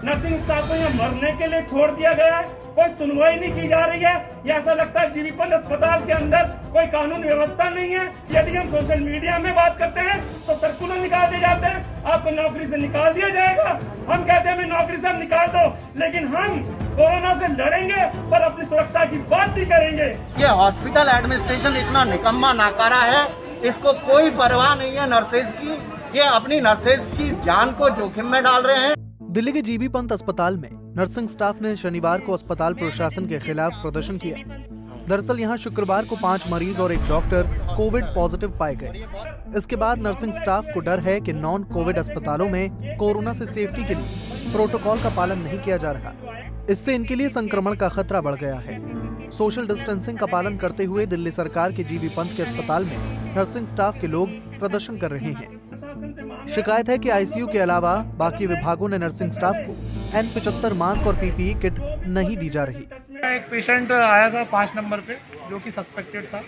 Nursing staff को यहाँ मरने के लिए छोड़ दिया गया है, कोई सुनवाई नहीं की जा रही है। या ऐसा लगता है जीबी पंत अस्पताल के अंदर कोई कानून व्यवस्था नहीं है। यदि हम सोशल मीडिया में बात करते हैं तो सर्कुलर निकाल दिए जाते हैं, आपको नौकरी से निकाल दिया जाएगा। हम कहते हैं हमें नौकरी से हम निकाल दो, लेकिन हम कोरोना से लड़ेंगे पर अपनी सुरक्षा की बात भी करेंगे। ये हॉस्पिटल एडमिनिस्ट्रेशन इतना निकम्मा नाकारा है, इसको कोई परवाह नहीं है नर्सेज की। ये अपनी नर्सेज की जान को जोखिम में डाल रहे हैं। दिल्ली के जीबी पंत अस्पताल में नर्सिंग स्टाफ ने शनिवार को अस्पताल प्रशासन के खिलाफ प्रदर्शन किया। दरअसल यहां शुक्रवार को 5 मरीज और एक डॉक्टर कोविड पॉजिटिव पाए गए। इसके बाद नर्सिंग स्टाफ को डर है कि नॉन कोविड अस्पतालों में कोरोना से सेफ्टी के लिए प्रोटोकॉल का पालन नहीं किया जा रहा। इससे इनके लिए संक्रमण का खतरा बढ़ गया है। सोशल डिस्टेंसिंग का पालन करते हुए दिल्ली सरकार के जीबी पंत के अस्पताल में नर्सिंग स्टाफ के लोग प्रदर्शन कर रहे हैं। शिकायत है कि आईसीयू के अलावा बाकी विभागों ने नर्सिंग स्टाफ को N75 मास्क और पीपीई किट नहीं दी जा रही। एक पेशेंट आया था 5 नंबर पे जो कि सस्पेक्टेड था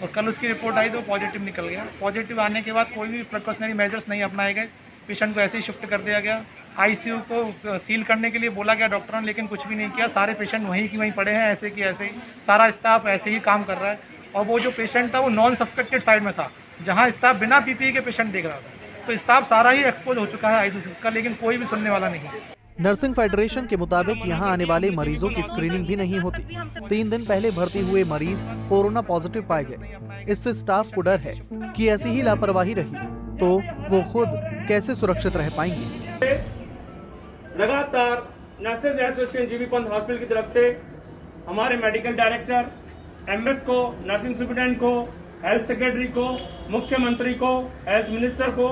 और कल उसकी रिपोर्ट आई तो पॉजिटिव निकल गया। पॉजिटिव आने के बाद कोई भी प्रिकॉशनरी मेजर्स नहीं अपनाए गए। पेशेंट को ऐसे ही शिफ्ट कर दिया गया। आईसीयू को सील करने के लिए बोला गया डॉक्टरों ने, लेकिन कुछ भी नहीं किया। सारे पेशेंट वहीं की वहीं पड़े हैं, ऐसे की ऐसे ही। सारा स्टाफ ऐसे ही काम कर रहा है। और वो जो पेशेंट था वो नॉन सस्पेक्टेड साइड में था, जहाँ स्टाफ बिना पीपीई के पेशेंट देख रहा था। तो स्टाफ सारा ही एक्सपोज हो चुका है आईसीयू का, लेकिन कोई भी सुनने वाला नहीं है। नर्सिंग फेडरेशन के मुताबिक यहां आने वाले मरीजों की स्क्रीनिंग भी नहीं होती। 3 दिन पहले भर्ती हुए मरीज कोरोना पॉजिटिव पाए गए। इससे स्टाफ को डर है कि ऐसी ही लापरवाही रही तो वो खुद कैसे सुरक्षित रह पाएंगे। लगातार nurses association GB Pant hospital की तरफ से हमारे मेडिकल डायरेक्टर, एमएस को, नर्सिंग सुपरिटेंडेंट को, हेल्थ सेक्रेटरी को, मुख्यमंत्री को, हेल्थ मिनिस्टर को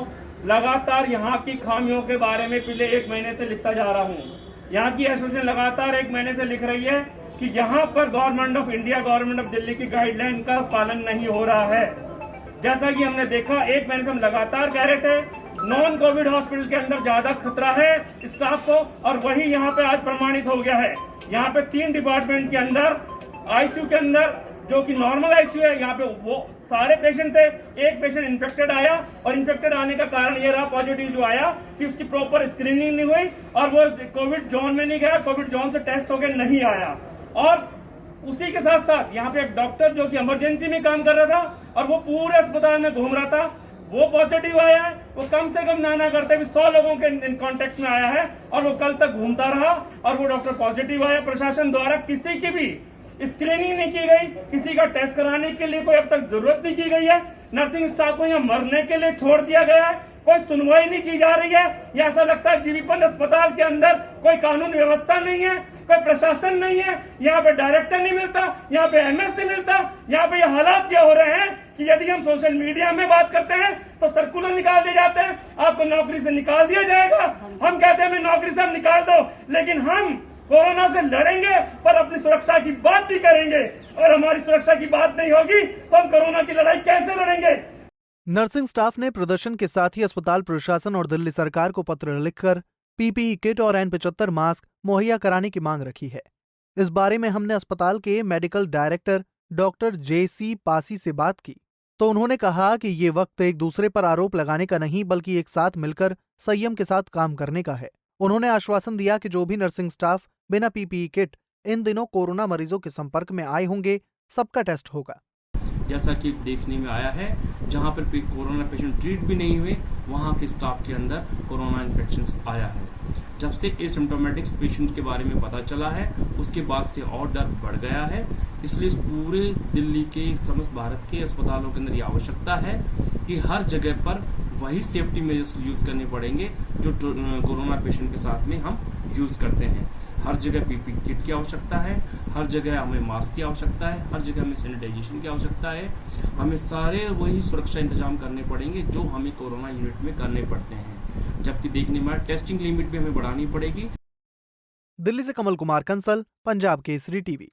लगातार यहाँ की खामियों के बारे में पिछले 1 महीने से लिखता जा रहा हूँ। यहाँ की एसोसिएशन लगातार 1 महीने से लिख रही है कि यहाँ पर government of India, government of Delhi की गाइडलाइन का पालन नहीं हो रहा है। जैसा कि हमने देखा 1 महीने से हम लगातार कह रहे थे नॉन कोविड हॉस्पिटल के अंदर ज्यादा खतरा है स्टाफ को, और वही यहाँ पे आज प्रमाणित हो गया है। यहाँ पे 3 डिपार्टमेंट के अंदर आईसीयू के अंदर जो कि नॉर्मल आईसीयू है, यहाँ पे वो सारे पेशेंट थे। एक पेशेंट इन्फेक्टेड आया और इन्फेक्टेड आने का कारण ये रहा पॉजिटिव जो आया कि उसकी प्रॉपर स्क्रीनिंग नहीं हुई और वो कोविड जोन में नहीं गया, कोविड जोन से टेस्ट होकर नहीं आया। और उसी के साथ साथ यहाँ पे एक डॉक्टर जो कि इमरजेंसी में काम कर रहा था और वो पूरे अस्पताल में घूम रहा था, वो पॉजिटिव आया है। वो कम से कम ना करते भी 100 लोगों के कांटेक्ट में आया है और वो कल तक घूमता रहा और वो डॉक्टर पॉजिटिव आया। प्रशासन द्वारा किसी की भी स्क्रीनिंग नहीं की गई, किसी का टेस्ट कराने के लिए कोई अब तक जरूरत नहीं की गई है। नर्सिंग स्टाफ को यहाँ मरने के लिए छोड़ दिया गया है, कोई सुनवाई नहीं की जा रही है। या ऐसा लगता है जीबी पंत अस्पताल के अंदर कोई कानून व्यवस्था नहीं है, कोई प्रशासन नहीं है। यहाँ पे डायरेक्टर नहीं मिलता, यहाँ पे एमएस नहीं मिलता। यहाँ पे ये हालात क्या हो रहे हैं कि यदि हम सोशल मीडिया में बात करते हैं तो सर्कुलर निकाल दिए जाते हैं, आपको नौकरी से निकाल दिया जाएगा। हम कहते हैं हमें नौकरी से हम निकाल दो, लेकिन हम कोरोना से लड़ेंगे पर अपनी सुरक्षा की बात भी करेंगे। और हमारी सुरक्षा की बात नहीं होगी तो हम कोरोना की लड़ाई कैसे लड़ेंगे। नर्सिंग स्टाफ ने प्रदर्शन के साथ ही अस्पताल प्रशासन और दिल्ली सरकार को पत्र लिखकर पीपीई किट और N75 मास्क मुहैया कराने की मांग रखी है। इस बारे में हमने अस्पताल के medical director doctor JC Pasi से बात की तो उन्होंने कहा कि ये वक्त एक दूसरे पर आरोप लगाने का नहीं बल्कि एक साथ मिलकर संयम के साथ काम करने का है। उन्होंने आश्वासन दिया कि जो भी नर्सिंग स्टाफ बिना पीपीई किट इन दिनों कोरोना मरीजों के संपर्क में आए होंगे सबका टेस्ट होगा। जैसा कि देखने में आया है, जहां पर कोरोना पेशेंट ट्रीट भी नहीं हुए वहां के स्टाफ के अंदर कोरोना इन्फेक्शन आया है। जब से एसिम्प्टोमेटिक पेशेंट के बारे में पता चला है उसके बाद से और डर बढ़ गया है। इसलिए पूरे दिल्ली के समस्त भारत के अस्पतालों के अंदर ये आवश्यकता है कि हर जगह पर वही सेफ्टी मेजर्स यूज करने पड़ेंगे जो कोरोना पेशेंट के साथ में हम यूज करते हैं। हर जगह पीपी किट की आवश्यकता है, हर जगह हमें मास्क की आवश्यकता है, हर जगह हमें सैनिटाइजेशन की आवश्यकता है। हमें सारे वही सुरक्षा इंतजाम करने पड़ेंगे जो हमें कोरोना यूनिट में करने पड़ते हैं। जबकि देखने में टेस्टिंग लिमिट भी हमें बढ़ानी पड़ेगी। दिल्ली से कमल कुमार कंसल, पंजाब केसरी टीवी।